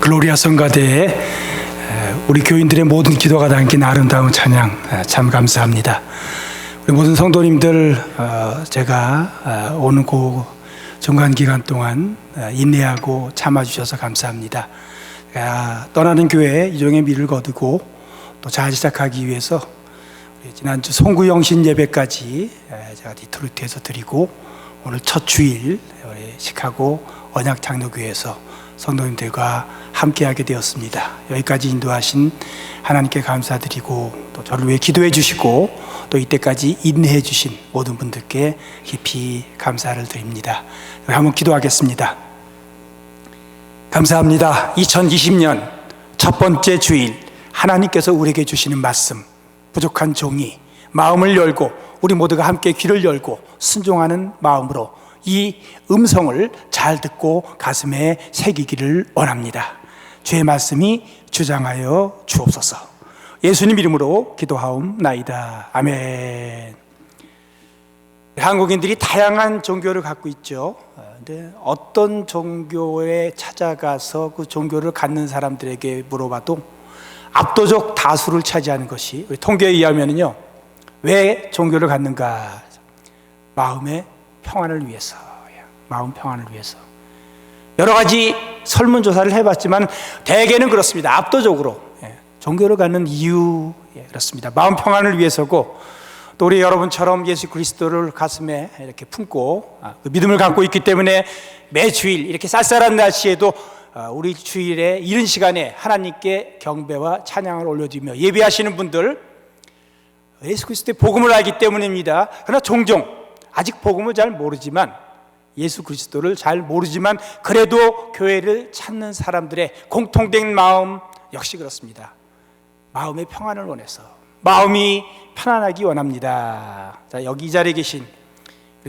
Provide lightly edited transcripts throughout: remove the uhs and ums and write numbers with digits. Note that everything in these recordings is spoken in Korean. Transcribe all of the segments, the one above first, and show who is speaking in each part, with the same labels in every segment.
Speaker 1: 글로리아 성가대에 우리 교인들의 모든 기도가 담긴 아름다운 찬양 참 감사합니다. 우리 모든 성도님들 제가 오는 그 중간 기간 동안 인내하고 참아주셔서 감사합니다. 떠나는 교회 이종의 미를 거두고 또 잘 시작하기 위해서 지난주 송구영신 예배까지 제가 디트로이트에서 드리고 오늘 첫 주일 우리 시카고 언약장로교회에서 성도님들과 함께하게 되었습니다. 여기까지 인도하신 하나님께 감사드리고 또 저를 위해 기도해 주시고 또 이때까지 인내해 주신 모든 분들께 깊이 감사를 드립니다. 한번 기도하겠습니다. 감사합니다. 2020년 첫 번째 주일 하나님께서 우리에게 주시는 말씀, 부족한 종이 마음을 열고 우리 모두가 함께 귀를 열고 순종하는 마음으로 이 음성을 잘 듣고 가슴에 새기기를 원합니다. 주의 말씀이 주장하여 주옵소서. 예수님 이름으로 기도하옵나이다. 아멘. 한국인들이 다양한 종교를 갖고 있죠. 근데 어떤 종교에 찾아가서 그 종교를 갖는 사람들에게 물어봐도 압도적 다수를 차지하는 것이, 우리 통계에 의하면요, 왜 종교를 갖는가? 마음의 평안을 위해서, 마음 평안을 위해서. 여러 가지 설문조사를 해봤지만 대개는 그렇습니다. 압도적으로 종교를 갖는 이유, 그렇습니다. 마음 평안을 위해서고, 또 우리 여러분처럼 예수 그리스도를 가슴에 이렇게 품고 그 믿음을 갖고 있기 때문에 매 주일 이렇게 쌀쌀한 날씨에도 우리 주일에 이른 시간에 하나님께 경배와 찬양을 올려드리며 예배하시는 분들, 예수 그리스도의 복음을 알기 때문입니다. 그러나 종종 아직 복음을 잘 모르지만, 예수 그리스도를 잘 모르지만 그래도 교회를 찾는 사람들의 공통된 마음 역시 그렇습니다. 마음의 평안을 원해서, 마음이 편안하기 원합니다. 자, 여기 이 자리에 계신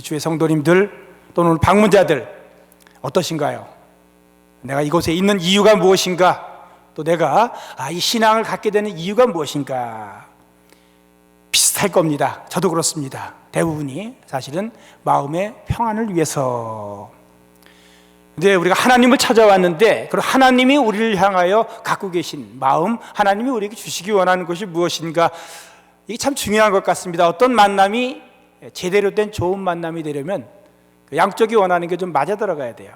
Speaker 1: 주의 성도님들 또는 방문자들 어떠신가요? 내가 이곳에 있는 이유가 무엇인가? 또 내가 이 신앙을 갖게 되는 이유가 무엇인가? 비슷할 겁니다. 저도 그렇습니다. 대부분이 사실은 마음의 평안을 위해서. 근데 우리가 하나님을 찾아왔는데, 그럼 하나님이 우리를 향하여 갖고 계신 마음, 하나님이 우리에게 주시기 원하는 것이 무엇인가? 이게 참 중요한 것 같습니다. 어떤 만남이 제대로 된 좋은 만남이 되려면 양쪽이 원하는 게 좀 맞아 들어가야 돼요.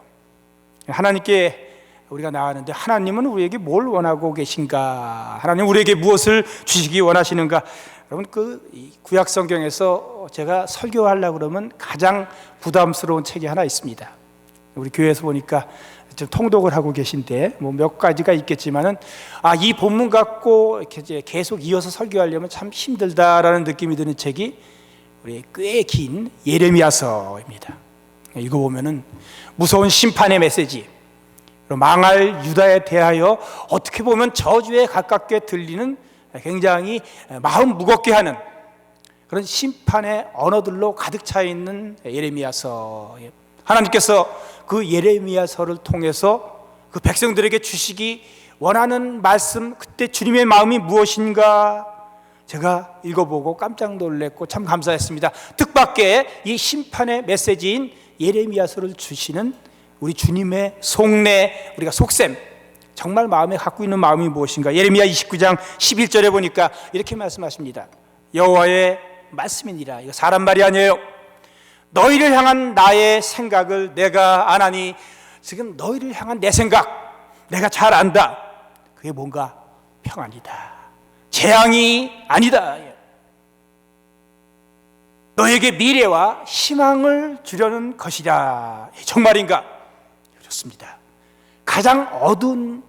Speaker 1: 하나님께 우리가 나왔는데 하나님은 우리에게 뭘 원하고 계신가? 하나님 우리에게 무엇을 주시기 원하시는가? 여러분, 그 구약 성경에서 제가 설교하려고 그러면 가장 부담스러운 책이 하나 있습니다. 우리 교회에서 보니까 좀 통독을 하고 계신데 뭐 몇 가지가 있겠지만은 이 본문 갖고 이렇게 이제 계속 이어서 설교하려면 참 힘들다라는 느낌이 드는 책이 우리 꽤 긴 예레미야서입니다. 읽어보면은 무서운 심판의 메시지, 망할 유다에 대하여 어떻게 보면 저주에 가깝게 들리는 굉장히 마음 무겁게 하는 그런 심판의 언어들로 가득 차 있는 예레미야서. 하나님께서 그 예레미야서를 통해서 그 백성들에게 주시기 원하는 말씀, 그때 주님의 마음이 무엇인가 제가 읽어보고 깜짝 놀랐고 참 감사했습니다. 뜻밖의 이 심판의 메시지인 예레미야서를 주시는 우리 주님의 속내, 우리가 속셈, 정말 마음에 갖고 있는 마음이 무엇인가? 예레미야 29장 11절에 보니까 이렇게 말씀하십니다. 여호와의 말씀이니라. 이거 사람 말이 아니에요. 너희를 향한 나의 생각을 내가 아나니. 지금 너희를 향한 내 생각 내가 잘 안다. 그게 뭔가 평안이다, 재앙이 아니다. 너에게 미래와 희망을 주려는 것이라. 정말인가? 좋습니다. 가장 어두운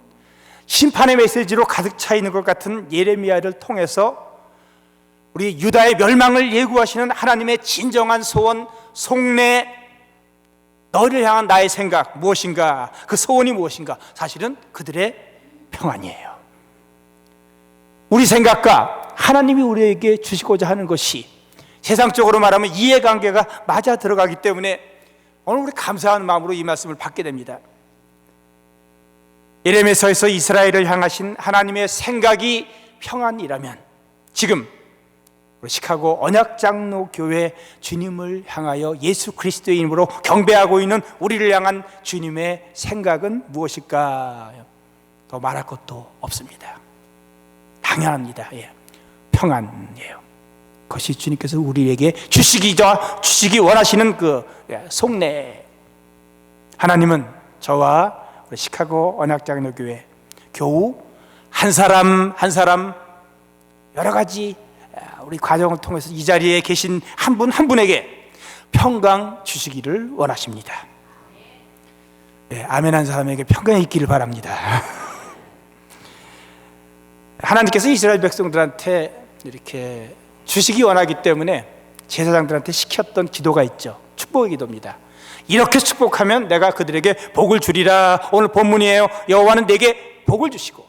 Speaker 1: 심판의 메시지로 가득 차 있는 것 같은 예레미야를 통해서 우리 유다의 멸망을 예고하시는 하나님의 진정한 소원, 속내, 너희를 향한 나의 생각 무엇인가? 그 소원이 무엇인가? 사실은 그들의 평안이에요. 우리 생각과 하나님이 우리에게 주시고자 하는 것이 세상적으로 말하면 이해관계가 맞아 들어가기 때문에 오늘 우리 감사하는 마음으로 이 말씀을 받게 됩니다. 예레미야서에서 이스라엘을 향하신 하나님의 생각이 평안이라면 지금 우리 시카고 언약장로교회 주님을 향하여 예수 그리스도의 이름으로 경배하고 있는 우리를 향한 주님의 생각은 무엇일까? 더 말할 것도 없습니다. 당연합니다. 예. 평안이에요. 그것이 주님께서 우리에게 주시기 원하시는 그 속내. 하나님은 저와 우리 시카고 언약장로교회 교우 한 사람 한 사람 여러 가지 우리 과정을 통해서 이 자리에 계신 한 분 한 분에게 평강 주시기를 원하십니다. 네, 아멘 한 사람에게 평강이 있기를 바랍니다. 하나님께서 이스라엘 백성들한테 이렇게 주시기 원하기 때문에 제사장들한테 시켰던 기도가 있죠. 축복의 기도입니다. 이렇게 축복하면 내가 그들에게 복을 주리라. 오늘 본문이에요. 여호와는 내게 복을 주시고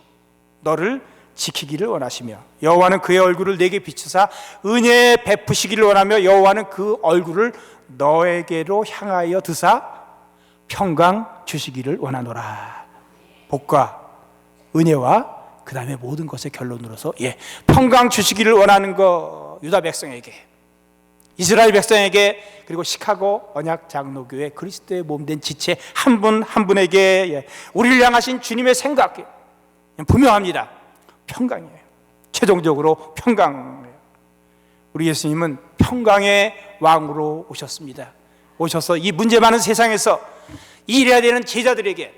Speaker 1: 너를 지키기를 원하시며 여호와는 그의 얼굴을 내게 비추사 은혜 베푸시기를 원하며 여호와는 그 얼굴을 너에게로 향하여 드사 평강 주시기를 원하노라. 복과 은혜와 그 다음에 모든 것의 결론으로서 평강 주시기를 원하는 거 유다 백성에게, 이스라엘 백성에게, 그리고 시카고 언약 장로교회 그리스도의 몸된 지체 한 분 한 분에게 우리를 향하신 주님의 생각 분명합니다. 평강이에요. 최종적으로 평강이에요. 우리 예수님은 평강의 왕으로 오셨습니다. 오셔서 이 문제 많은 세상에서 일해야 되는 제자들에게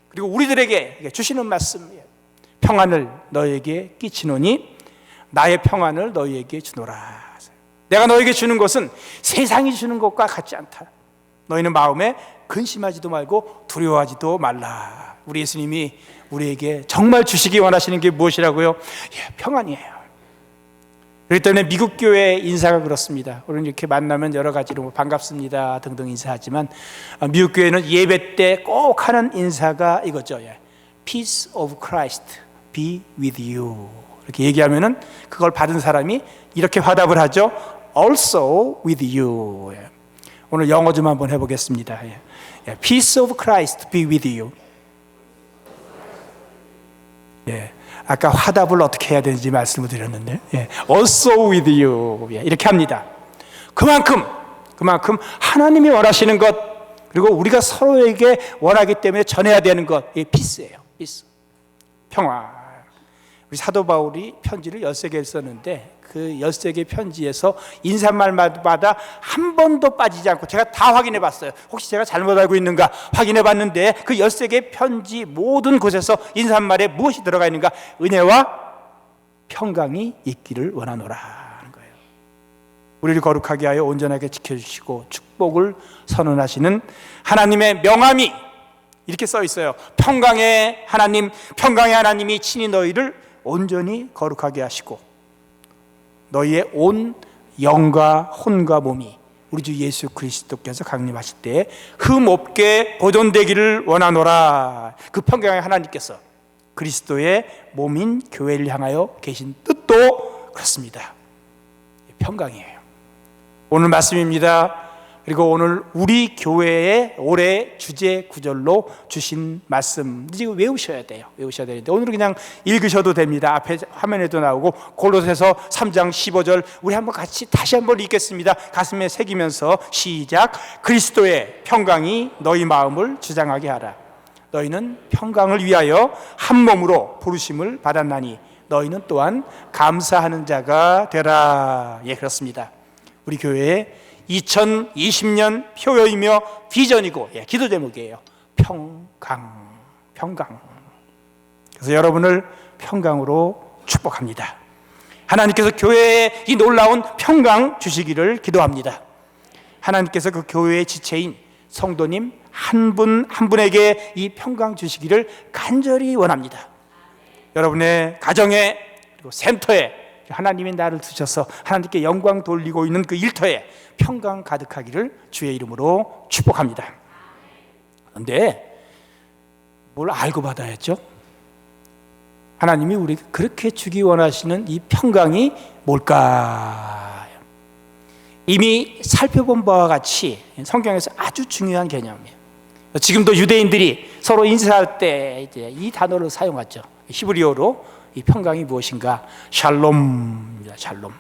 Speaker 1: 그리고 우리들에게 주시는 말씀이에요. 평안을 너에게 끼치노니 나의 평안을 너희에게 주노라. 내가 너에게 주는 것은 세상이 주는 것과 같지 않다. 너희는 마음에 근심하지도 말고 두려워하지도 말라. 우리 예수님이 우리에게 정말 주시기 원하시는 게 무엇이라고요? 평안이에요. 그렇기 때문에 미국 교회 인사가 그렇습니다. 우리는 이렇게 만나면 여러 가지로 반갑습니다 등등 인사하지만 미국 교회는 예배 때 꼭 하는 인사가 이거죠. Peace of Christ be with you. 이렇게 얘기하면은 그걸 받은 사람이 이렇게 화답을 하죠. Also with you. 오늘 영어 좀 한번 해보겠습니다. Peace of Christ be with you. 아까 화답을 어떻게 해야 되는지 말씀을 드렸는데 Also with you. 이렇게 합니다. 그만큼 하나님이 원하시는 것 그리고 우리가 서로에게 원하기 때문에 전해야 되는 것 peace예요. peace. 평화. 우리 사도 바울이 편지를 13개를 썼는데 그 13개 편지에서 인사말마다 한 번도 빠지지 않고 제가 다 확인해 봤어요. 혹시 제가 잘못 알고 있는가 확인해 봤는데 그 13개 편지 모든 곳에서 인사말에 무엇이 들어가 있는가? 은혜와 평강이 있기를 원하노라 하는 거예요. 우리를 거룩하게 하여 온전하게 지켜주시고 축복을 선언하시는 하나님의 명함이 이렇게 써 있어요. 평강의 하나님이 친히 너희를 온전히 거룩하게 하시고 너희의 온 영과 혼과 몸이 우리 주 예수 그리스도께서 강림하실 때에 흠 없게 보존되기를 원하노라. 그 평강의 하나님께서 그리스도의 몸인 교회를 향하여 계신 뜻도 그렇습니다. 평강이에요. 오늘 말씀입니다. 그리고 오늘 우리 교회의 올해 주제 구절로 주신 말씀 지금 외우셔야 되는데 오늘은 그냥 읽으셔도 됩니다. 앞에 화면에도 나오고 골로새서 3장 15절 우리 한번 같이 다시 한번 읽겠습니다. 가슴에 새기면서 시작. 그리스도의 평강이 너희 마음을 주장하게 하라. 너희는 평강을 위하여 한 몸으로 부르심을 받았나니 너희는 또한 감사하는 자가 되라. 그렇습니다. 우리 교회의 2020년 표어이며 비전이고 기도 제목이에요. 평강. 그래서 여러분을 평강으로 축복합니다. 하나님께서 교회에 이 놀라운 평강 주시기를 기도합니다. 하나님께서 그 교회의 지체인 성도님 한 분 한 분에게 이 평강 주시기를 간절히 원합니다. 여러분의 가정에 그리고 센터에 하나님이 나를 두셔서 하나님께 영광 돌리고 있는 그 일터에 평강 가득하기를 주의 이름으로 축복합니다. 그런데 뭘 알고 받아야죠? 하나님이 우리가 그렇게 주기 원하시는 이 평강이 뭘까? 이미 살펴본 바와 같이 성경에서 아주 중요한 개념이에요. 지금도 유대인들이 서로 인사할 때 이제 이 단어를 사용하죠. 히브리어로 이 평강이 무엇인가? 샬롬입니다. 샬롬.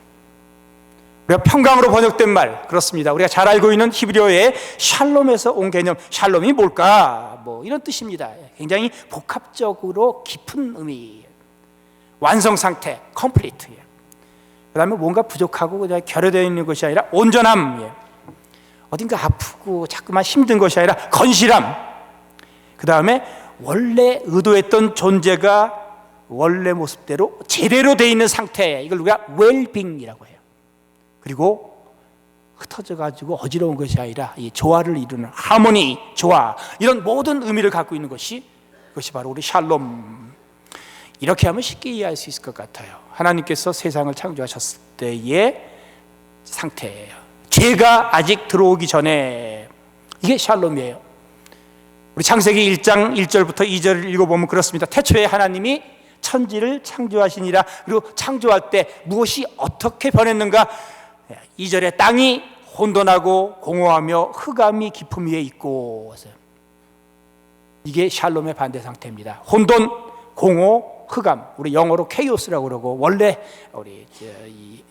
Speaker 1: 우리가 평강으로 번역된 말, 그렇습니다. 우리가 잘 알고 있는 히브리어의 샬롬에서 온 개념, 샬롬이 뭘까? 뭐 이런 뜻입니다. 굉장히 복합적으로 깊은 의미, 완성 상태, 컴플리트. 그 다음에 뭔가 부족하고 그냥 결여되어 있는 것이 아니라 온전함, 어딘가 아프고 자꾸만 힘든 것이 아니라 건실함. 그 다음에 원래 의도했던 존재가 원래 모습대로 제대로 되어 있는 상태, 이걸 우리가 웰빙이라고 해요. 그리고 흩어져 가지고 어지러운 것이 아니라 이 조화를 이루는 하모니, 조화, 이런 모든 의미를 갖고 있는 것이, 그것이 바로 우리 샬롬. 이렇게 하면 쉽게 이해할 수 있을 것 같아요. 하나님께서 세상을 창조하셨을 때의 상태예요. 죄가 아직 들어오기 전에, 이게 샬롬이에요. 우리 창세기 1장 1절부터 2절을 읽어보면 그렇습니다. 태초에 하나님이 천지를 창조하시니라. 그리고 창조할 때 무엇이 어떻게 변했는가? 2절에 땅이 혼돈하고 공허하며 흑암이 깊음 위에 있고, 이게 샬롬의 반대 상태입니다. 혼돈, 공허, 흑암, 우리 영어로 케이오스라고 그러고 원래 우리 이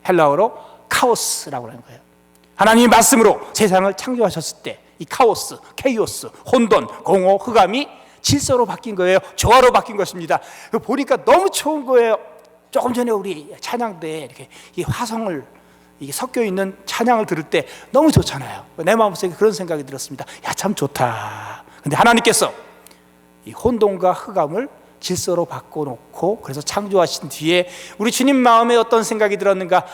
Speaker 1: 헬라어로 카오스라고 하는 거예요. 하나님이 말씀으로 세상을 창조하셨을 때 이 카오스, 케이오스, 혼돈, 공허, 흑암이 질서로 바뀐 거예요. 조화로 바뀐 것입니다. 보니까 너무 좋은 거예요. 조금 전에 우리 찬양 때 이렇게 이 화성을 이게 섞여 있는 찬양을 들을 때 너무 좋잖아요. 내 마음속에 그런 생각이 들었습니다. 야, 참 좋다. 근데 하나님께서 이 혼돈과 흑암을 질서로 바꿔놓고, 그래서 창조하신 뒤에 우리 주님 마음에 어떤 생각이 들었는가?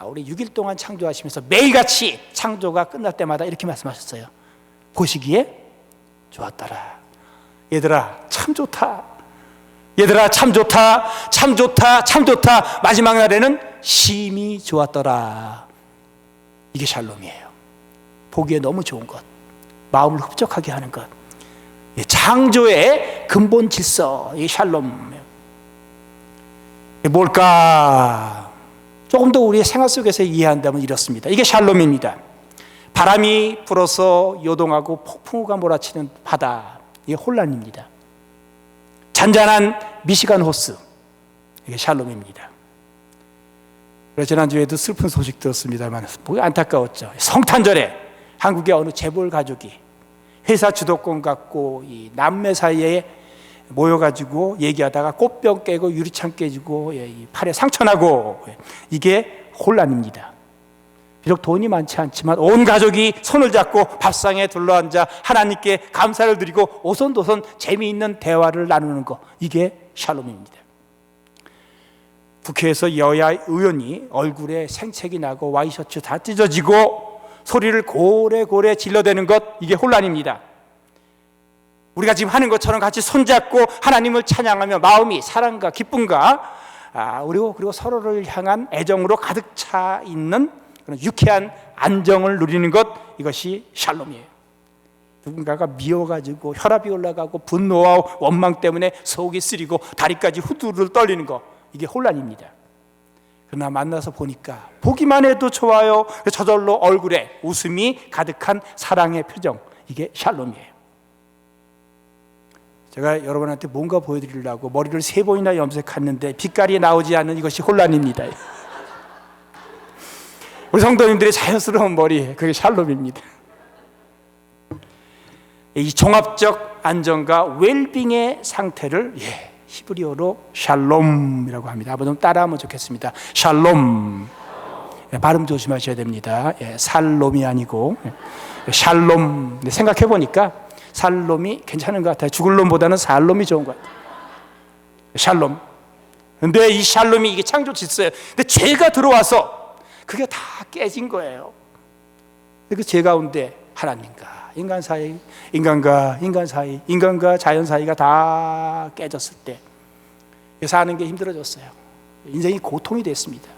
Speaker 1: 우리 6일 동안 창조하시면서 매일같이 창조가 끝날 때마다 이렇게 말씀하셨어요. 보시기에 좋았더라. 얘들아 참 좋다. 얘들아 참 좋다. 참 좋다. 참 좋다. 마지막 날에는 심히 좋았더라. 이게 샬롬이에요. 보기에 너무 좋은 것, 마음을 흡족하게 하는 것, 창조의 근본 질서, 이 샬롬. 뭘까? 조금 더 우리의 생활 속에서 이해한다면 이렇습니다. 이게 샬롬입니다. 바람이 불어서 요동하고 폭풍우가 몰아치는 바다, 이게 혼란입니다. 잔잔한 미시간 호수, 이게 샬롬입니다. 지난주에도 슬픈 소식 들었습니다만 보기 안타까웠죠. 성탄절에 한국의 어느 재벌 가족이 회사 주도권 갖고 이 남매 사이에 모여가지고 얘기하다가 꽃병 깨고 유리창 깨지고 팔에 상처나고, 이게 혼란입니다. 비록 돈이 많지 않지만 온 가족이 손을 잡고 밥상에 둘러앉아 하나님께 감사를 드리고 오손도손 재미있는 대화를 나누는 것, 이게 샬롬입니다. 국회에서 여야 의원이 얼굴에 생색이 나고 와이셔츠 다 찢어지고 소리를 고래고래 질러대는 것, 이게 혼란입니다. 우리가 지금 하는 것처럼 같이 손잡고 하나님을 찬양하며 마음이 사랑과 기쁨과 그리고 서로를 향한 애정으로 가득 차 있는 그런 유쾌한 안정을 누리는 것, 이것이 샬롬이에요. 누군가가 미워가지고 혈압이 올라가고 분노와 원망 때문에 속이 쓰리고 다리까지 후두를 떨리는 것, 이게 혼란입니다. 그러나 만나서 보니까 보기만 해도 좋아요. 저절로 얼굴에 웃음이 가득한 사랑의 표정, 이게 샬롬이에요. 제가 여러분한테 뭔가 보여드리려고 머리를 3번이나 염색했는데 빛깔이 나오지 않는 이것이 혼란입니다. 우리 성도님들의 자연스러운 머리, 그게 샬롬입니다. 이 종합적 안정과 웰빙의 상태를 히브리어로 샬롬이라고 합니다. 한번 좀 따라하면 좋겠습니다. 샬롬. 발음 조심하셔야 됩니다. 살롬이 아니고 샬롬. 생각해 보니까 살롬이 괜찮은 것 같아요. 죽을 놈보다는 살롬이 좋은 것 같아요. 샬롬. 근데 이 샬롬이 이게 창조 질서예요. 근데 죄가 들어와서 그게 다 깨진 거예요. 그 죄 가운데 하나님과 인간 사이, 인간과 인간 사이, 인간과 자연 사이가 다 깨졌을 때 사는 게 힘들어졌어요. 인생이 고통이 됐습니다.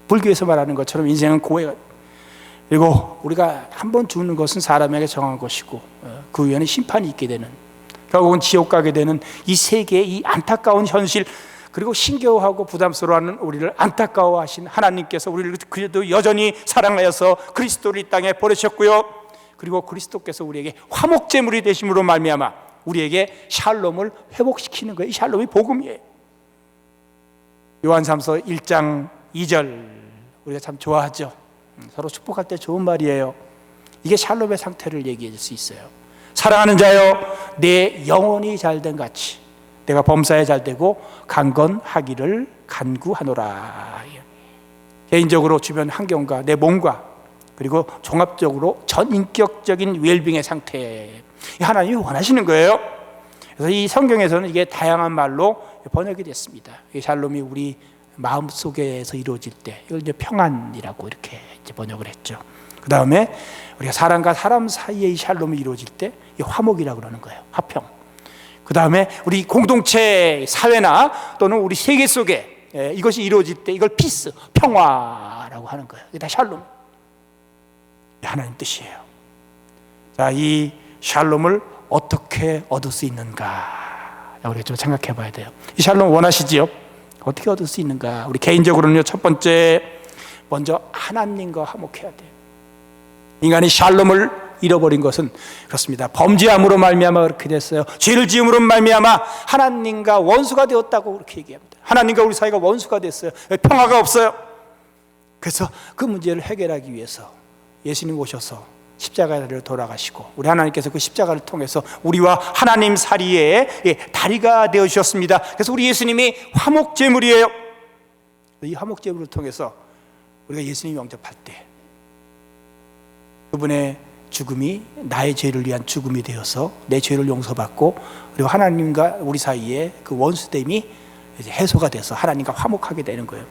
Speaker 1: 불교에서 말하는 것처럼 인생은 고해가, 그리고 우리가 한 번 죽는 것은 사람에게 정한 것이고 그 위에는 심판이 있게 되는, 결국은 지옥 가게 되는 이 세계의 이 안타까운 현실, 그리고 신겨워하고 부담스러워하는 우리를 안타까워하신 하나님께서 우리를 그래도 여전히 사랑하여서 그리스도를 이 땅에 보내셨고요. 그리고 그리스도께서 우리에게 화목제물이 되심으로 말미암아 우리에게 샬롬을 회복시키는 거예요. 이 샬롬이 복음이에요. 요한삼서 1장 2절 우리가 참 좋아하죠. 서로 축복할 때 좋은 말이에요. 이게 샬롬의 상태를 얘기해 줄 수 있어요. 사랑하는 자여, 내 영혼이 잘된 같이 내가 범사에 잘되고 강건하기를 간구하노라. 개인적으로 주변 환경과 내 몸과 그리고 종합적으로 전인격적인 웰빙의 상태, 하나님이 원하시는 거예요. 그래서 이 성경에서는 이게 다양한 말로 번역이 됐습니다. 이 샬롬이 우리 마음 속에서 이루어질 때 이걸 이제 평안이라고 이렇게 이제 번역을 했죠. 그 다음에 우리가 사람과 사람 사이에 이 샬롬이 이루어질 때 이 화목이라고 그러는 거예요. 화평. 그 다음에 우리 공동체 사회나 또는 우리 세계 속에 이것이 이루어질 때 이걸 피스, 평화라고 하는 거예요. 이게 다 샬롬, 하나님 뜻이에요. 자, 이 샬롬을 어떻게 얻을 수 있는가, 우리가 좀 생각해 봐야 돼요. 이 샬롬 원하시지요? 어떻게 얻을 수 있는가? 우리 개인적으로는요, 첫 번째, 먼저 하나님과 화목해야 돼요. 인간이 샬롬을 잃어버린 것은 그렇습니다. 범죄함으로 말미암아 그렇게 됐어요. 죄를 지음으로 말미암아 하나님과 원수가 되었다고 그렇게 얘기합니다. 하나님과 우리 사이가 원수가 됐어요. 평화가 없어요. 그래서 그 문제를 해결하기 위해서 예수님 오셔서 십자가를 돌아가시고 우리 하나님께서 그 십자가를 통해서 우리와 하나님 사이에 다리가 되어주셨습니다. 그래서 우리 예수님이 화목제물이에요. 이 화목제물을 통해서 우리가 예수님 영접할 때 그분의 죽음이 나의 죄를 위한 죽음이 되어서 내 죄를 용서받고 그리고 하나님과 우리 사이에 그 원수됨이 이제 해소가 돼서 하나님과 화목하게 되는 거예요.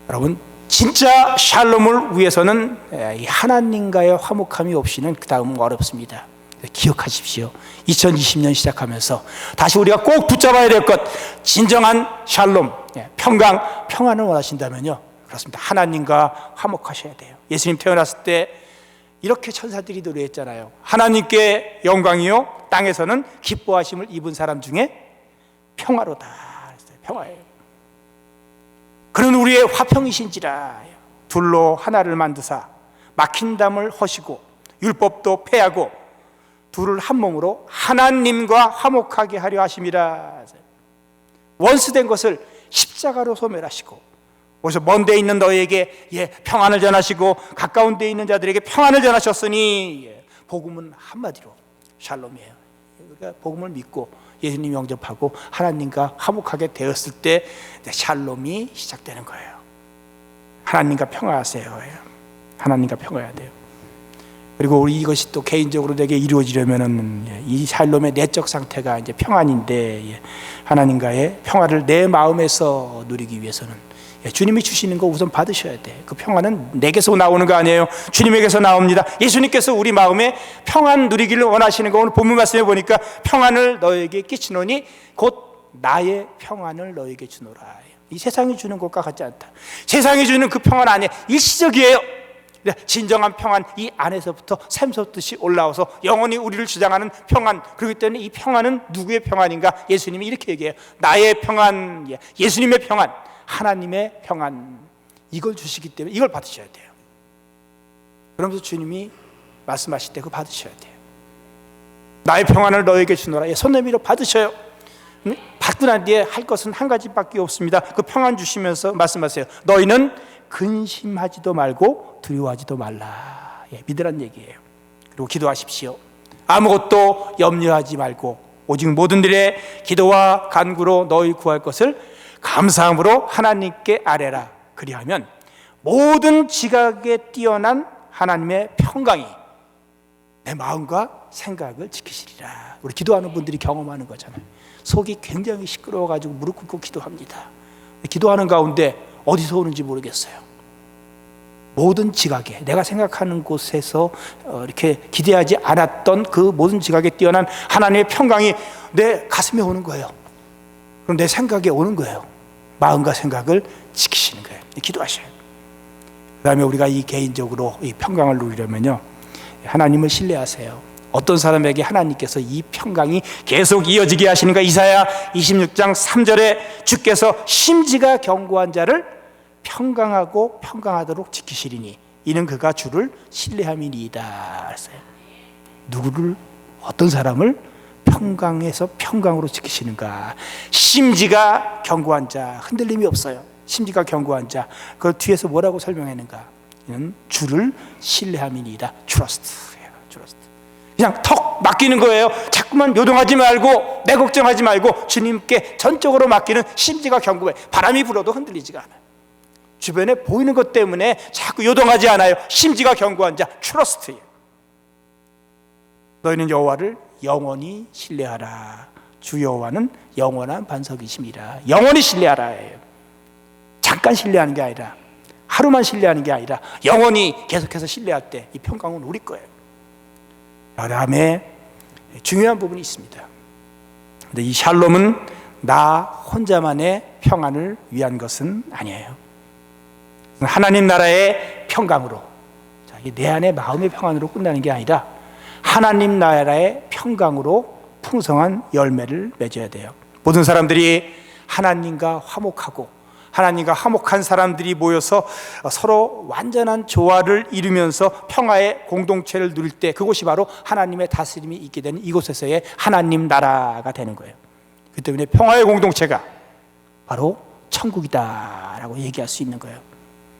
Speaker 1: 여러분, 진짜 샬롬을 위해서는 이 하나님과의 화목함이 없이는 그 다음은 어렵습니다. 기억하십시오. 2020년 시작하면서 다시 우리가 꼭 붙잡아야 될 것, 진정한 샬롬, 평강, 평안을 원하신다면요, 그렇습니다. 하나님과 화목하셔야 돼요. 예수님 태어났을 때 이렇게 천사들이 노래했잖아요. 하나님께 영광이요, 땅에서는 기뻐하심을 입은 사람 중에 평화로다. 평화예요. 그는 우리의 화평이신지라. 둘로 하나를 만드사 막힌 담을 허시고 율법도 폐하고 둘을 한 몸으로 하나님과 화목하게 하려 하심이라. 원수된 것을 십자가로 소멸하시고, 그래서 먼 데 있는 너에게 평안을 전하시고 가까운 데 있는 자들에게 평안을 전하셨으니, 복음은 한마디로 샬롬이에요. 우리가 복음을 믿고 예수님 영접하고 하나님과 화목하게 되었을 때 샬롬이 시작되는 거예요. 하나님과 평화하세요. 하나님과 평화해야 돼요. 그리고 우리 이것이 또 개인적으로 되게 이루어지려면은 이 샬롬의 내적 상태가 이제 평안인데, 하나님과의 평화를 내 마음에서 누리기 위해서는 주님이 주시는 거 우선 받으셔야 돼. 그 평안은 내게서 나오는 거 아니에요. 주님에게서 나옵니다. 예수님께서 우리 마음에 평안 누리기를 원하시는 거 오늘 본문 말씀에 보니까 평안을 너에게 끼치노니 곧 나의 평안을 너에게 주노라. 이 세상이 주는 것과 같지 않다. 세상이 주는 그 평안 아니에요. 일시적이에요. 진정한 평안, 이 안에서부터 샘솟듯이 올라와서 영원히 우리를 주장하는 평안. 그렇기 때문에 이 평안은 누구의 평안인가? 예수님이 이렇게 얘기해요. 나의 평안, 예수님의 평안, 하나님의 평안, 이걸 주시기 때문에 이걸 받으셔야 돼요. 그러면서 주님이 말씀하실 때 그거 받으셔야 돼요. 나의 평안을 너에게 주노라. 손 내밀어 받으셔요. 받고 난 뒤에 할 것은 한 가지밖에 없습니다. 그 평안 주시면서 말씀하세요. 너희는 근심하지도 말고 두려워하지도 말라. 믿으란 얘기예요. 그리고 기도하십시오. 아무것도 염려하지 말고 오직 모든 일에 기도와 간구로 너희 구할 것을 감사함으로 하나님께 아뢰라. 그리하면 모든 지각에 뛰어난 하나님의 평강이 내 마음과 생각을 지키시리라. 우리 기도하는 분들이 경험하는 거잖아요. 속이 굉장히 시끄러워가지고 무릎 꿇고 기도합니다. 기도하는 가운데 어디서 오는지 모르겠어요. 모든 지각에, 내가 생각하는 곳에서 이렇게 기대하지 않았던 그 모든 지각에 뛰어난 하나님의 평강이 내 가슴에 오는 거예요. 그럼 내 생각에 오는 거예요. 마음과 생각을 지키시는 거예요. 기도하셔요. 그 다음에 우리가 이 개인적으로 이 평강을 누리려면요, 하나님을 신뢰하세요. 어떤 사람에게 하나님께서 이 평강이 계속 이어지게 하시는가? 이사야 26장 3절에 주께서 심지가 견고한 자를 평강하고 평강하도록 지키시리니 이는 그가 주를 신뢰함이니이다. 그랬어요. 누구를, 어떤 사람을 평강에서 평강으로 지키시는가? 심지가 견고한 자, 흔들림이 없어요. 심지가 견고한 자. 그 뒤에서 뭐라고 설명했는가? 이는 주를 신뢰함이니이다. 트러스트예요. 트러스트. 그냥 턱 맡기는 거예요. 자꾸만 요동하지 말고 내 걱정하지 말고 주님께 전적으로 맡기는 심지가 견고해. 바람이 불어도 흔들리지가 않아요. 주변에 보이는 것 때문에 자꾸 요동하지 않아요. 심지가 견고한 자, 트러스트예요. 너희는 여호와를 영원히 신뢰하라. 주 여호와는 영원한 반석이심이라. 영원히 신뢰하라예요. 잠깐 신뢰하는 게 아니라, 하루만 신뢰하는 게 아니라 영원히 계속해서 신뢰할 때 이 평강은 우리 거예요. 다음에 중요한 부분이 있습니다. 근데 이 샬롬은 나 혼자만의 평안을 위한 것은 아니에요. 하나님 나라의 평강으로, 내 안의 마음의 평안으로 끝나는 게 아니라 하나님 나라의 평강으로 풍성한 열매를 맺어야 돼요. 모든 사람들이 하나님과 화목하고, 하나님과 화목한 사람들이 모여서 서로 완전한 조화를 이루면서 평화의 공동체를 누릴 때 그곳이 바로 하나님의 다스림이 있게 되는 이곳에서의 하나님 나라가 되는 거예요. 그 때문에 평화의 공동체가 바로 천국이다라고 얘기할 수 있는 거예요.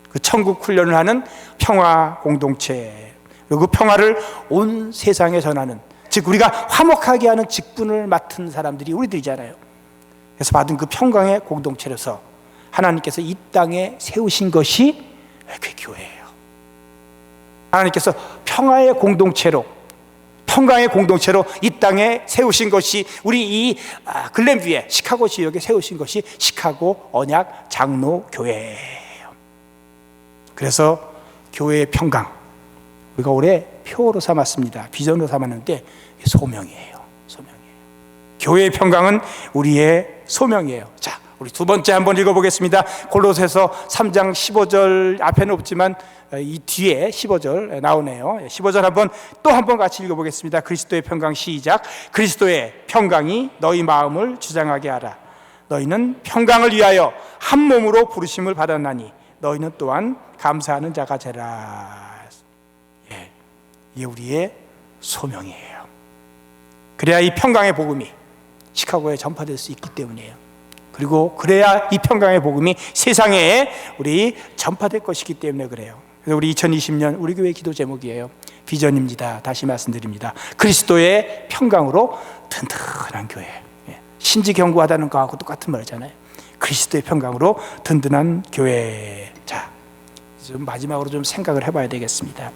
Speaker 1: 그 천국 훈련을 하는 평화 공동체, 그리고 그 평화를 온 세상에 전하는, 즉 우리가 화목하게 하는 직분을 맡은 사람들이 우리들이잖아요. 그래서 받은 그 평강의 공동체로서 하나님께서 이 땅에 세우신 것이 그 교회예요. 하나님께서 평화의 공동체로, 평강의 공동체로 이 땅에 세우신 것이, 우리 이 글램뷰에 시카고 지역에 세우신 것이 시카고 언약 장로 교회예요. 그래서 교회의 평강, 우리가 올해 표로 삼았습니다. 비전으로 삼았는데 소명이에요. 소명이에요. 교회의 평강은 우리의 소명이에요. 자, 우리 두 번째 한번 읽어보겠습니다. 골로새서 3장 15절, 앞에는 없지만 이 뒤에 15절 나오네요. 15절 또 한 번 같이 읽어보겠습니다. 그리스도의 평강, 시작. 그리스도의 평강이 너희 마음을 주장하게 하라. 너희는 평강을 위하여 한 몸으로 부르심을 받았나니 너희는 또한 감사하는 자가 되라. 이게 우리의 소명이에요. 그래야 이 평강의 복음이 시카고에 전파될 수 있기 때문이에요. 그리고 그래야 이 평강의 복음이 세상에 우리 전파될 것이기 때문에 그래요. 그래서 우리 2020년 우리 교회 기도 제목이에요. 비전입니다. 다시 말씀드립니다. 그리스도의 평강으로 든든한 교회. 신지 견고하다는 거하고 똑같은 말이잖아요. 그리스도의 평강으로 든든한 교회. 자, 좀 마지막으로 좀 생각을 해봐야 되겠습니다.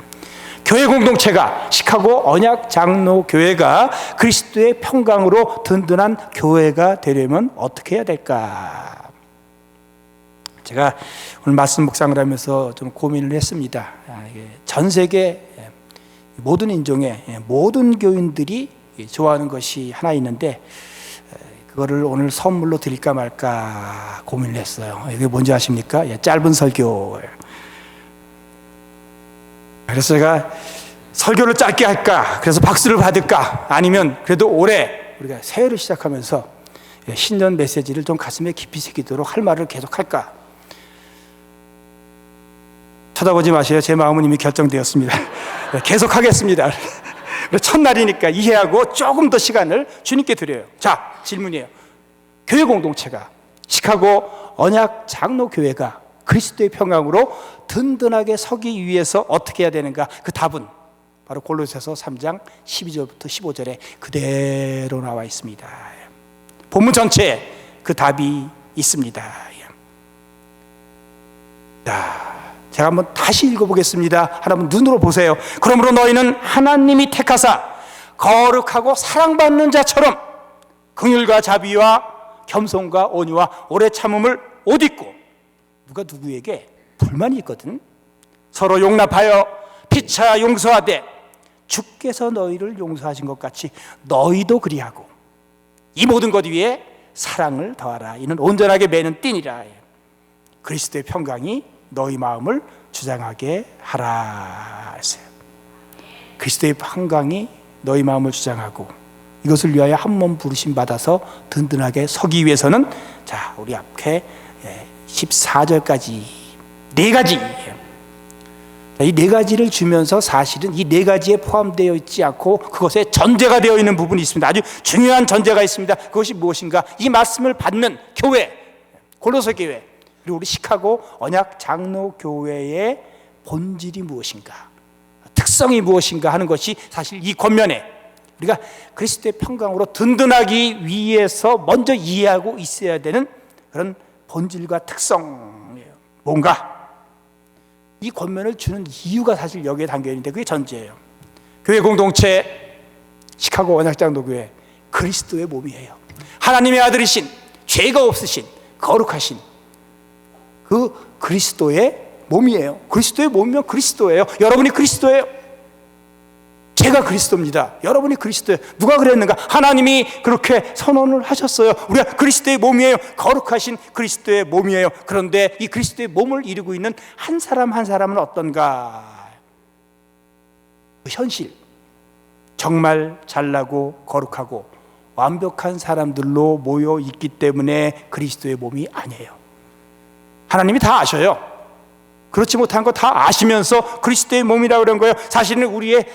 Speaker 1: 교회 공동체가, 시카고 언약 장로 교회가 그리스도의 평강으로 든든한 교회가 되려면 어떻게 해야 될까? 제가 오늘 말씀 묵상을 하면서 좀 고민을 했습니다. 전 세계 모든 인종의 모든 교인들이 좋아하는 것이 하나 있는데, 그거를 오늘 선물로 드릴까 말까 고민을 했어요. 이게 뭔지 아십니까? 짧은 설교. 그래서 제가 설교를 짧게 할까? 그래서 박수를 받을까? 아니면 그래도 올해 우리가 새해를 시작하면서 신년 메시지를 좀 가슴에 깊이 새기도록 할 말을 계속 할까? 쳐다보지 마세요. 제 마음은 이미 결정되었습니다. 계속 하겠습니다. 첫날이니까 이해하고 조금 더 시간을 주님께 드려요. 자, 질문이에요. 교회 공동체가, 시카고 언약 장로 교회가 그리스도의 평강으로 든든하게 서기 위해서 어떻게 해야 되는가? 그 답은 바로 골로새서 3장 12절부터 15절에 그대로 나와 있습니다. 본문 전체에 그 답이 있습니다. 자, 제가 한번 다시 읽어보겠습니다. 하나님 눈으로 보세요. 그러므로 너희는 하나님이 택하사 거룩하고 사랑받는 자처럼 긍휼과 자비와 겸손과 온유와 오래 참음을 옷 입고, 누가 누구에게 불만이 있거든 서로 용납하여 피차 용서하되 주께서 너희를 용서하신 것 같이 너희도 그리하고 이 모든 것 위에 사랑을 더하라. 이는 온전하게 매는 띠니라. 그리스도의 평강이 너희 마음을 주장하게 하라 했어요. 그리스도의 평강이 너희 마음을 주장하고 이것을 위하여 한 몸 부르심 받아서 든든하게 서기 위해서는, 자, 우리 앞에 14절까지 네 가지, 이 네 가지를 주면서 사실은 이 네 가지에 포함되어 있지 않고 그것에 전제가 되어 있는 부분이 있습니다. 아주 중요한 전제가 있습니다. 그것이 무엇인가? 이 말씀을 받는 교회, 골로새 교회, 그리고 우리 시카고 언약 장로교회의 본질이 무엇인가, 특성이 무엇인가 하는 것이 사실 이 권면에 우리가 그리스도의 평강으로 든든하기 위해서 먼저 이해하고 있어야 되는 그런 본질과 특성이에요. 뭔가 이 권면을 주는 이유가 사실 여기에 담겨 있는데 그게 전제예요. 교회 공동체 시카고 언약장로교회 그리스도의 몸이에요. 하나님의 아들이신 죄가 없으신 거룩하신 그 그리스도의 몸이에요. 그리스도의 몸이면 그리스도예요. 여러분이 그리스도예요. 제가 그리스도입니다. 여러분이 그리스도예요. 누가 그랬는가? 하나님이 그렇게 선언을 하셨어요. 우리가 그리스도의 몸이에요. 거룩하신 그리스도의 몸이에요. 그런데 이 그리스도의 몸을 이루고 있는 한 사람 한 사람은 어떤가? 그 현실, 정말 잘나고 거룩하고 완벽한 사람들로 모여 있기 때문에 그리스도의 몸이 아니에요. 하나님이 다 아셔요. 그렇지 못한 거 다 아시면서 그리스도의 몸이라고 그런 거예요. 사실은 우리의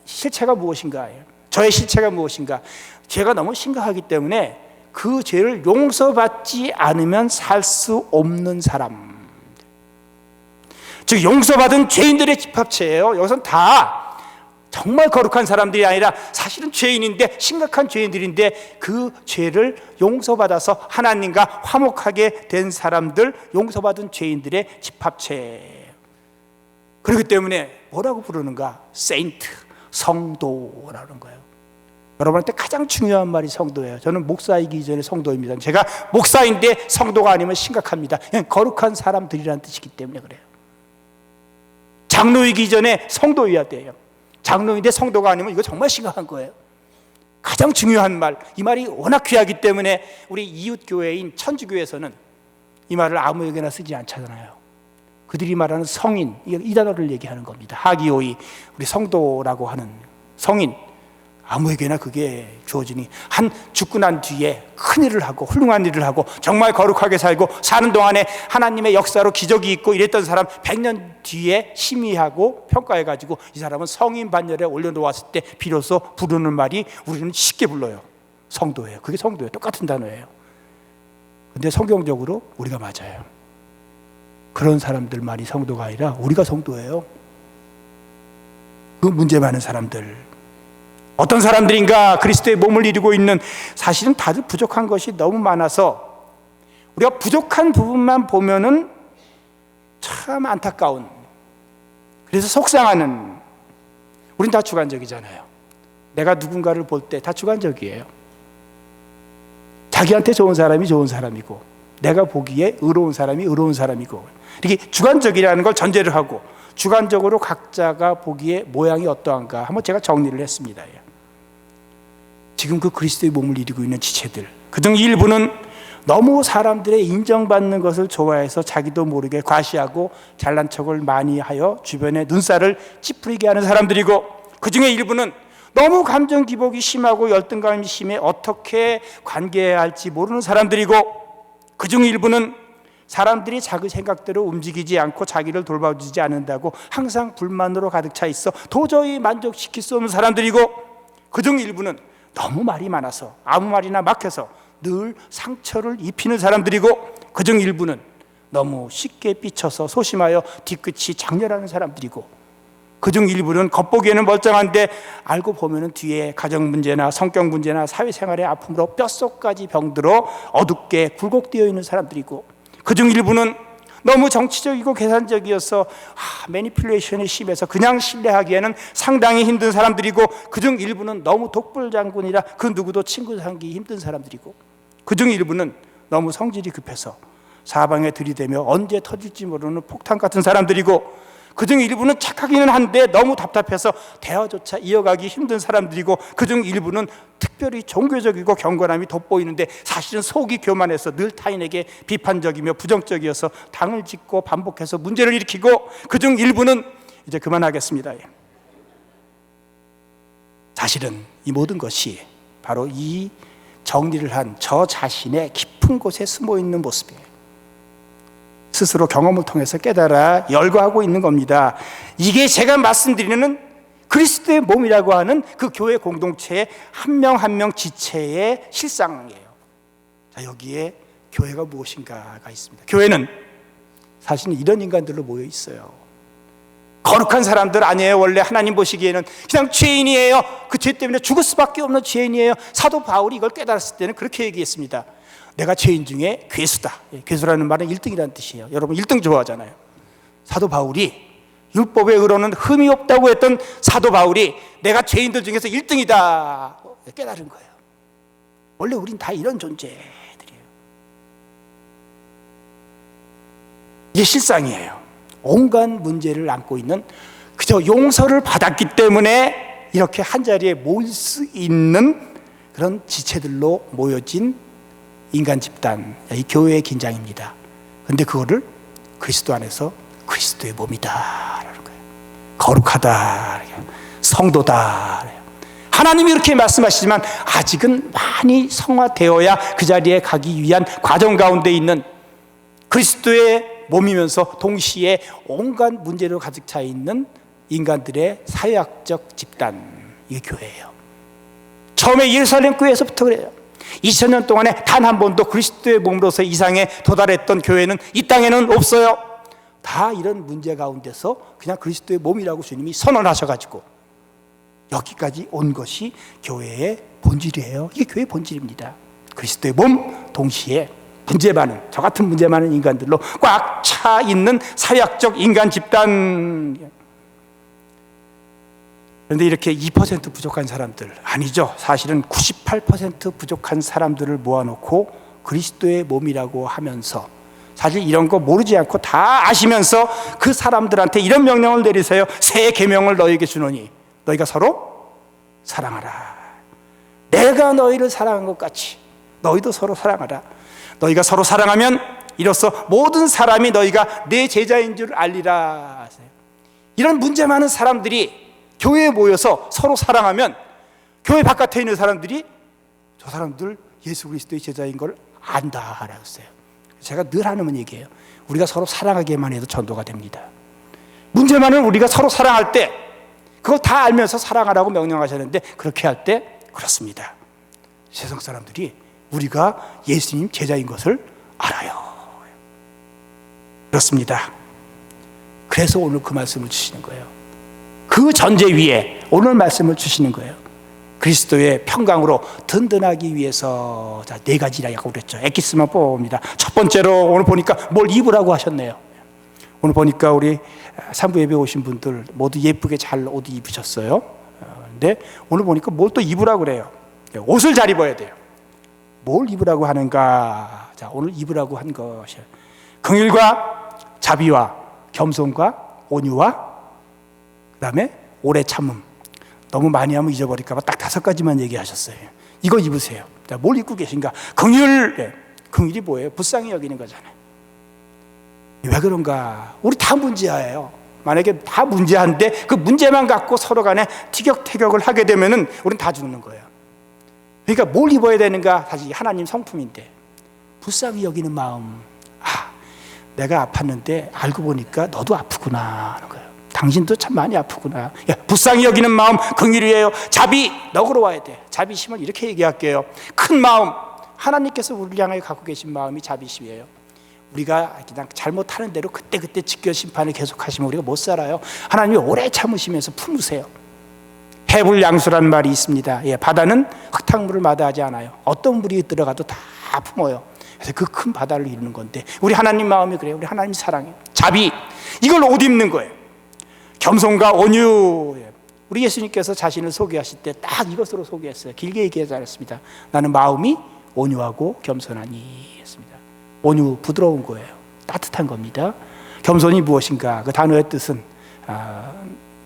Speaker 1: 실체가 무엇인가? 저의 실체가 무엇인가? 죄가 너무 심각하기 때문에 그 죄를 용서받지 않으면 살 수 없는 사람, 즉 용서받은 죄인들의 집합체예요. 여기서는 다 정말 거룩한 사람들이 아니라 사실은 죄인인데, 심각한 죄인들인데 그 죄를 용서받아서 하나님과 화목하게 된 사람들, 용서받은 죄인들의 집합체예요. 그렇기 때문에 뭐라고 부르는가? 세인트, 성도라는 거예요. 여러분한테 가장 중요한 말이 성도예요. 저는 목사이기 전에 성도입니다. 제가 목사인데 성도가 아니면 심각합니다. 그냥 거룩한 사람들이라는 뜻이기 때문에 그래요. 장로이기 전에 성도여야 돼요. 장로인데 성도가 아니면 이거 정말 심각한 거예요. 가장 중요한 말, 이 말이 워낙 귀하기 때문에 우리 이웃교회인 천주교에서는 이 말을 아무에게나 쓰지 않잖아요. 그들이 말하는 성인, 이 단어를 얘기하는 겁니다. 하기오이, 우리 성도라고 하는 성인, 아무에게나 그게 주어지니 한 죽고 난 뒤에 큰 일을 하고 훌륭한 일을 하고 정말 거룩하게 살고 사는 동안에 하나님의 역사로 기적이 있고 이랬던 사람 100년 뒤에 심의하고 평가해가지고 이 사람은 성인 반열에 올려놓았을 때 비로소 부르는 말이 우리는 쉽게 불러요. 성도예요. 그게 성도예요. 똑같은 단어예요. 근데 성경적으로 우리가 맞아요. 그런 사람들 말이 성도가 아니라 우리가 성도예요. 그 문제 많은 사람들, 어떤 사람들인가? 그리스도의 몸을 이루고 있는, 사실은 다들 부족한 것이 너무 많아서 우리가 부족한 부분만 보면은 참 안타까운, 그래서 속상하는, 우린 다 주관적이잖아요. 내가 누군가를 볼 때 다 주관적이에요. 자기한테 좋은 사람이 좋은 사람이고 내가 보기에 의로운 사람이 의로운 사람이고, 이렇게 주관적이라는 걸 전제를 하고 주관적으로 각자가 보기에 모양이 어떠한가 한번 제가 정리를 했습니다. 지금 그 그리스도의 몸을 이루고 있는 지체들, 그중 일부는 너무 사람들의 인정받는 것을 좋아해서 자기도 모르게 과시하고 잘난 척을 많이 하여 주변의 눈살을 찌푸리게 하는 사람들이고, 그 중에 일부는 너무 감정 기복이 심하고 열등감이 심해 어떻게 관계해야 할지 모르는 사람들이고, 그 중 일부는 사람들이 자기 생각대로 움직이지 않고 자기를 돌봐주지 않는다고 항상 불만으로 가득 차 있어 도저히 만족시킬 수 없는 사람들이고, 그 중 일부는 너무 말이 많아서 아무 말이나 막혀서 늘 상처를 입히는 사람들이고, 그 중 일부는 너무 쉽게 삐쳐서 소심하여 뒤끝이 장렬하는 사람들이고, 그 중 일부는 겉보기에는 멀쩡한데 알고 보면 뒤에 가정 문제나 성격 문제나 사회생활의 아픔으로 뼛속까지 병들어 어둡게 굴곡되어 있는 사람들이고, 그 중 일부는 너무 정치적이고 계산적이어서 매니플레이션이 심해서 그냥 신뢰하기에는 상당히 힘든 사람들이고, 그 중 일부는 너무 독불장군이라 그 누구도 친구 삼기 힘든 사람들이고, 그 중 일부는 너무 성질이 급해서 사방에 들이대며 언제 터질지 모르는 폭탄 같은 사람들이고, 그 중 일부는 착하기는 한데 너무 답답해서 대화조차 이어가기 힘든 사람들이고, 그 중 일부는 특별히 종교적이고 경건함이 돋보이는데 사실은 속이 교만해서 늘 타인에게 비판적이며 부정적이어서 당을 짓고 반복해서 문제를 일으키고, 그 중 일부는, 이제 그만하겠습니다. 사실은 이 모든 것이 바로 이 정리를 한 저 자신의 깊은 곳에 숨어 있는 모습이에요. 스스로 경험을 통해서 깨달아 열거하고 있는 겁니다. 이게 제가 말씀드리는 그리스도의 몸이라고 하는 그 교회 공동체의 한 명 한 명 지체의 실상이에요. 자, 여기에 교회가 무엇인가가 있습니다. 교회는 사실은 이런 인간들로 모여 있어요. 거룩한 사람들 아니에요. 원래 하나님 보시기에는 그냥 죄인이에요. 그 죄 때문에 죽을 수밖에 없는 죄인이에요. 사도 바울이 이걸 깨달았을 때는 그렇게 얘기했습니다. 내가 죄인 중에 괴수다. 괴수라는 말은 1등이라는 뜻이에요. 여러분 1등 좋아하잖아요. 사도 바울이 율법의 의로는 흠이 없다고 했던 사도 바울이 내가 죄인들 중에서 1등이다 깨달은 거예요. 원래 우린 다 이런 존재들이에요. 이게 실상이에요. 온갖 문제를 안고 있는, 그저 용서를 받았기 때문에 이렇게 한자리에 모일 수 있는 그런 지체들로 모여진 인간 집단, 이 교회의 긴장입니다. 그런데 그거를 그리스도 안에서 그리스도의 몸이다 라는 거예요. 거룩하다, 성도다. 하나님이 이렇게 말씀하시지만 아직은 많이 성화되어야 그 자리에 가기 위한 과정 가운데 있는 그리스도의 몸이면서 동시에 온갖 문제로 가득 차 있는 인간들의 사회학적 집단, 이게 교회예요. 처음에 예루살렘 교회에서부터 그래요. 2000년 동안에 단 한 번도 그리스도의 몸으로서 이상에 도달했던 교회는 이 땅에는 없어요. 다 이런 문제 가운데서 그냥 그리스도의 몸이라고 주님이 선언하셔가지고 여기까지 온 것이 교회의 본질이에요. 이게 교회의 본질입니다. 그리스도의 몸, 동시에 문제 많은, 저 같은 문제 많은 인간들로 꽉 차 있는 사회학적 인간 집단. 그런데 이렇게 2% 부족한 사람들, 아니죠. 사실은 98% 부족한 사람들을 모아놓고 그리스도의 몸이라고 하면서, 사실 이런 거 모르지 않고 다 아시면서 그 사람들한테 이런 명령을 내리세요. 새 계명을 너희에게 주노니 너희가 서로 사랑하라. 내가 너희를 사랑한 것 같이 너희도 서로 사랑하라. 너희가 서로 사랑하면 이로써 모든 사람이 너희가 내 제자인 줄 알리라. 이런 문제 많은 사람들이 교회에 모여서 서로 사랑하면 교회 바깥에 있는 사람들이 저 사람들 예수 그리스도의 제자인 걸 안다라고 했어요. 제가 늘 하는 얘기예요. 우리가 서로 사랑하기만 해도 전도가 됩니다. 문제 많은 우리가 서로 사랑할 때 그걸 다 알면서 사랑하라고 명령하셨는데, 그렇게 할 때 그렇습니다. 세상 사람들이 우리가 예수님 제자인 것을 알아요. 그렇습니다. 그래서 오늘 그 말씀을 주시는 거예요. 그 전제 위에 오늘 말씀을 주시는 거예요. 그리스도의 평강으로 든든하기 위해서. 자, 4가지라고 그랬죠. 엑기스만 뽑아봅니다. 첫 번째로 오늘 보니까 뭘 입으라고 하셨네요. 오늘 보니까 우리 3부 예배 오신 분들 모두 예쁘게 잘 옷 입으셨어요. 근데 오늘 보니까 뭘 또 입으라고 그래요. 옷을 잘 입어야 돼요. 뭘 입으라고 하는가? 자, 오늘 입으라고 한 것이 긍휼과 자비와 겸손과 온유와 그 다음에 오래 참음. 너무 많이 하면 잊어버릴까 봐 딱 5가지만 얘기하셨어요. 이거 입으세요. 자, 뭘 입고 계신가? 긍휼. 긍휼이 뭐예요? 불쌍히 여기는 거잖아요. 왜 그런가? 우리 다 문제예요. 만약에 다 문제한데 그 문제만 갖고 서로 간에 티격태격을 하게 되면은 우리는 다 죽는 거예요. 그러니까 뭘 입어야 되는가? 사실 하나님 성품인데 불쌍히 여기는 마음. 아, 내가 아팠는데 알고 보니까 너도 아프구나 하는 거예요. 당신도 참 많이 아프구나. 야, 불쌍히 여기는 마음, 긍휼이에요. 자비, 너그러워야 돼. 자비심을 이렇게 얘기할게요. 큰 마음, 하나님께서 우리를 향하여 갖고 계신 마음이 자비심이에요. 우리가 그냥 잘못하는 대로 그때그때 직결 심판을 계속하시면 우리가 못 살아요. 하나님이 오래 참으시면서 품으세요. 해불양수라는 말이 있습니다. 예, 바다는 흙탕물을 마다하지 않아요. 어떤 물이 들어가도 다 품어요. 그래서 그 큰 바다를 이루는 건데 우리 하나님 마음이 그래요. 우리 하나님 사랑해요. 자비, 이걸 옷 입는 거예요. 겸손과 온유. 우리 예수님께서 자신을 소개하실 때 딱 이것으로 소개했어요. 길게 얘기하지 않았습니다. 나는 마음이 온유하고 겸손하니 했습니다. 온유, 부드러운 거예요. 따뜻한 겁니다. 겸손이 무엇인가? 그 단어의 뜻은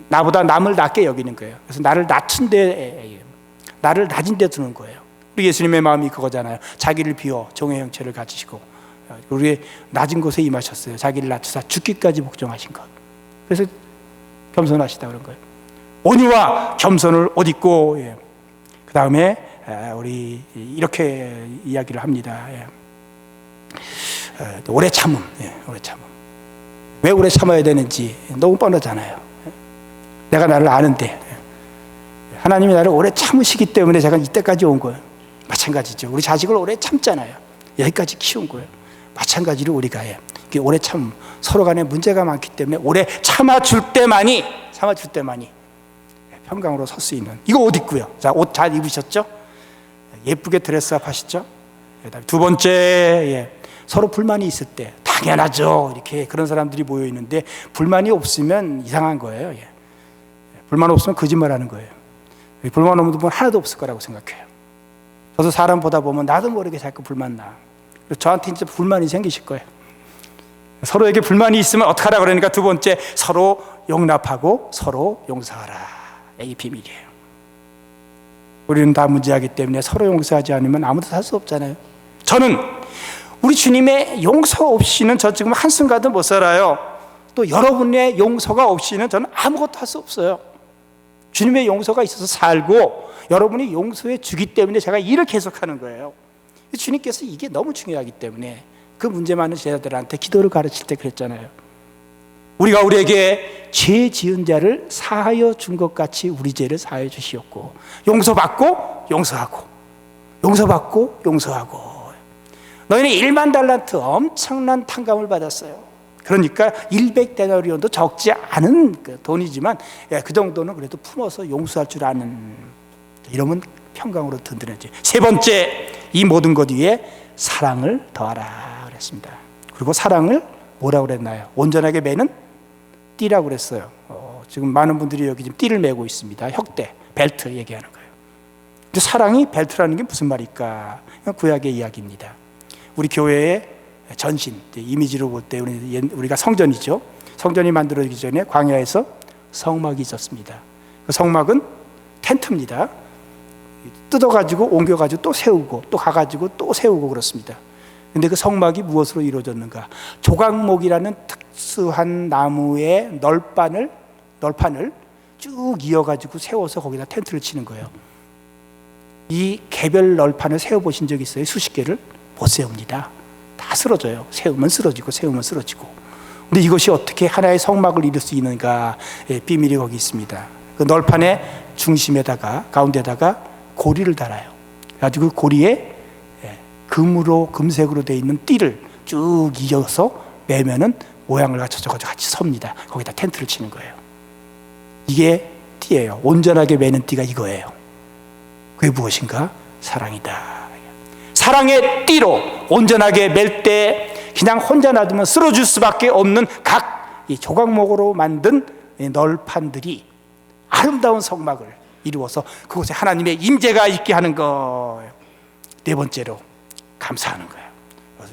Speaker 1: 나보다 남을 낮게 여기는 거예요. 그래서 나를 낮춘 데, 나를 낮은 데 두는 거예요. 우리 예수님의 마음이 그거잖아요. 자기를 비워 종의 형체를 가지시고 우리의 낮은 곳에 임하셨어요. 자기를 낮추사 죽기까지 복종하신 것. 그래서 겸손하시다 그런 거예요. 온유와 겸손을 옷 입고, 예. 그 다음에 우리 이렇게 이야기를 합니다. 예. 오래 참음, 예. 오래 참음. 왜 오래 참아야 되는지 너무 뻔하잖아요. 내가 나를 아는데 하나님이 나를 오래 참으시기 때문에 제가 이때까지 온 거예요. 마찬가지죠. 우리 자식을 오래 참잖아요. 여기까지 키운 거예요. 마찬가지로 우리가 오래 참 서로 간에 문제가 많기 때문에 오래 참아줄 때만이 평강으로 설 수 있는. 이거 옷 입고요. 자, 옷 잘 입으셨죠? 예쁘게 드레스업 하시죠? 그다음에 두 번째, 서로 불만이 있을 때 당연하죠. 이렇게 그런 사람들이 모여 있는데 불만이 없으면 이상한 거예요. 불만 없으면 거짓말하는 거예요. 불만 없는 분 하나도 없을 거라고 생각해요. 저도 사람 보다 보면 나도 모르게 자꾸 불만 나. 저한테 이제 불만이 생기실 거예요. 서로에게 불만이 있으면 어떡하라 그러니까 두 번째, 서로 용납하고 서로 용서하라. 이게 비밀이에요. 우리는 다 문제하기 때문에 서로 용서하지 않으면 아무도 살 수 없잖아요. 저는 우리 주님의 용서 없이는 저 지금 한순간도 못 살아요. 또 여러분의 용서가 없이는 저는 아무것도 할 수 없어요. 주님의 용서가 있어서 살고 여러분이 용서해 주기 때문에 제가 일을 계속하는 거예요. 주님께서 이게 너무 중요하기 때문에 그 문제 많은 제자들한테 기도를 가르칠 때 그랬잖아요. 우리가 우리에게 죄 지은 자를 사하여 준 것 같이 우리 죄를 사하여 주시옵고, 용서받고 용서하고, 용서받고 용서하고. 너희는 1만 달란트 엄청난 탕감을 받았어요. 그러니까 100데나리온도 적지 않은 그 돈이지만 그 정도는 그래도 품어서 용서할 줄 아는, 이러면 평강으로 든든해지. 세 번째, 이 모든 것 위에 사랑을 더하라 그랬습니다. 그리고 사랑을 뭐라고 그랬나요? 온전하게 매는 띠라고 그랬어요. 지금 많은 분들이 여기 지금 띠를 매고 있습니다. 혁대, 벨트 얘기하는 거예요. 근데 사랑이 벨트라는 게 무슨 말일까? 구약의 이야기입니다. 우리 교회의 전신, 이미지로 볼 때 우리가 성전이죠. 성전이 만들어지기 전에 광야에서 성막이 있었습니다. 그 성막은 텐트입니다. 뜯어가지고 옮겨가지고 또 세우고 또 가가지고 또 세우고 그렇습니다. 근데 그 성막이 무엇으로 이루어졌는가? 조각목이라는 특수한 나무의 널판을 쭉 이어가지고 세워서 거기다 텐트를 치는 거예요. 이 개별 널판을 세워보신 적 있어요? 수십 개를? 못 세웁니다. 다 쓰러져요. 세우면 쓰러지고 세우면 쓰러지고. 근데 이것이 어떻게 하나의 성막을 이룰 수 있는가? 비밀이 거기 있습니다. 그 널판의 중심에다가, 가운데다가 고리를 달아요. 그래가지고 그 고리에 금색으로 되어 있는 띠를 쭉 이어서 매면은 모양을 갖춰져가지고 같이 섭니다. 거기다 텐트를 치는 거예요. 이게 띠예요. 온전하게 매는 띠가 이거예요. 그게 무엇인가? 사랑이다. 사랑의 띠로 온전하게 맬 때 그냥 혼자 놔두면 쓰러질 수밖에 없는 각 이 조각목으로 만든 널판들이 아름다운 성막을 이루어서 그곳에 하나님의 임재가 있게 하는 거예요. 네 번째로 감사하는 거예요.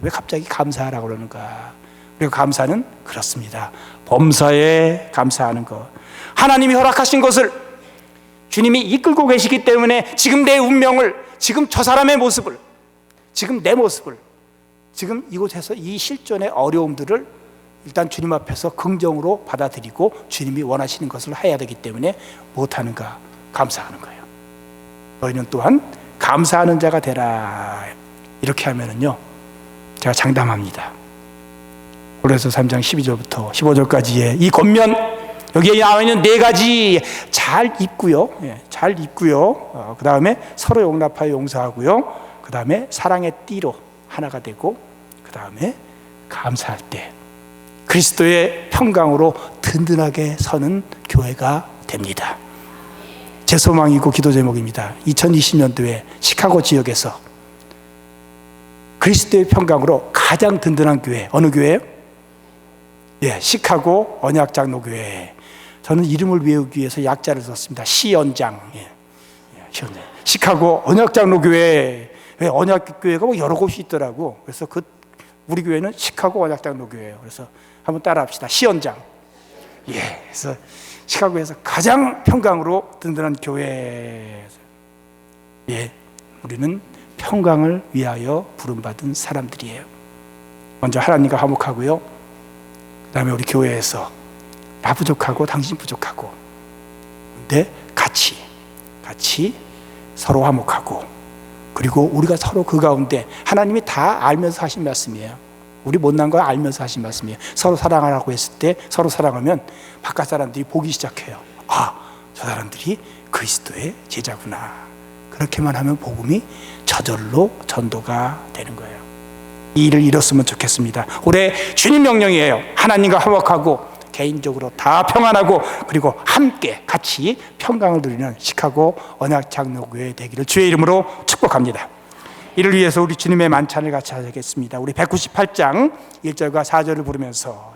Speaker 1: 왜 갑자기 감사하라고 그러는가? 그리고 감사는 그렇습니다. 범사에 감사하는 것. 하나님이 허락하신 것을 주님이 이끌고 계시기 때문에 지금 내 운명을, 지금 저 사람의 모습을, 지금 내 모습을, 지금 이곳에서 이 실존의 어려움들을 일단 주님 앞에서 긍정으로 받아들이고 주님이 원하시는 것을 해야 되기 때문에 못하는가? 감사하는 거예요. 너희는 또한 감사하는 자가 되라. 이렇게 하면은요, 제가 장담합니다. 고린도서 3장 12절부터 15절까지의 이 겉면, 여기에 나와 있는 네 가지 잘 입고요. 잘 입고요. 그 다음에 서로 용납하여 용서하고요. 그 다음에 사랑의 띠로 하나가 되고, 그 다음에 감사할 때 그리스도의 평강으로 든든하게 서는 교회가 됩니다. 제 소망이고 기도 제목입니다. 2020년도에 시카고 지역에서 그리스도의 평강으로 가장 든든한 교회, 어느 교회예요? 시카고 언약장로교회. 저는 이름을 외우기 위해서 약자를 썼습니다. 시연장. 시카고 언약장로교회. 언약교회가 뭐 여러 곳이 있더라고. 그래서 우리 교회는 시카고 언약장로교회예요. 그래서 한번 따라합시다. 시연장. 그래서 시카고에서 가장 평강으로 든든한 교회. 우리는 평강을 위하여 부름받은 사람들이에요. 먼저 하나님과 화목하고요. 그 다음에 우리 교회에서 나 부족하고 당신 부족하고, 근데 같이 서로 화목하고, 그리고 우리가 서로 그 가운데 하나님이 다 알면서 하신 말씀이에요. 우리 못난 거 알면서 하신 말씀이에요. 서로 사랑하라고 했을 때 서로 사랑하면 바깥 사람들이 보기 시작해요. 저 사람들이 그리스도의 제자구나. 그렇게만 하면 복음이 저절로 전도가 되는 거예요. 이 일을 이뤘으면 좋겠습니다. 올해 주님 명령이에요. 하나님과 화목하고 개인적으로 다 평안하고 그리고 함께 같이 평강을 누리는 시카고 언약장로교회 되기를 주의 이름으로 축복합니다. 이를 위해서 우리 주님의 만찬을 같이 하겠습니다. 우리 198장 1절과 4절을 부르면서